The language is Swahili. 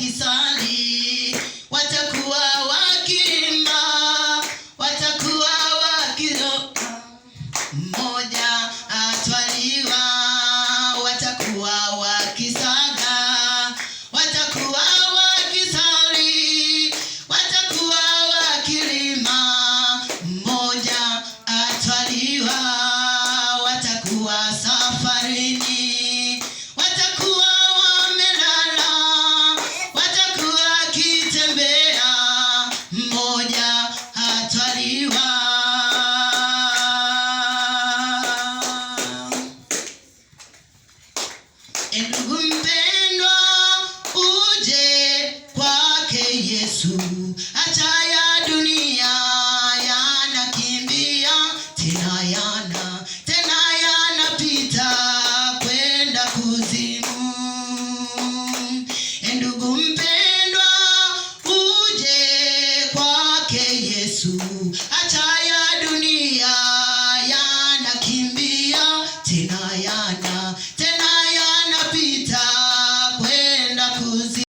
wakisali, watakuwa wakiimba, watakuwa wakiroka, mmoja atwaliwa, watakuwa wakisaga, watakuwa wakisali, watakuwa wakilima, mmoja atwaliwa, watakuwa safarini, watakuwa wamelala, watakuwa wakitembea, mmoja atwaliwa. Ndugu mpendwa, uje kwake Yesu, acha ya dunia yanakimbia, tena yanapita kwenda kuzimu. Ndugu mpendwa, uje kwake Yesu,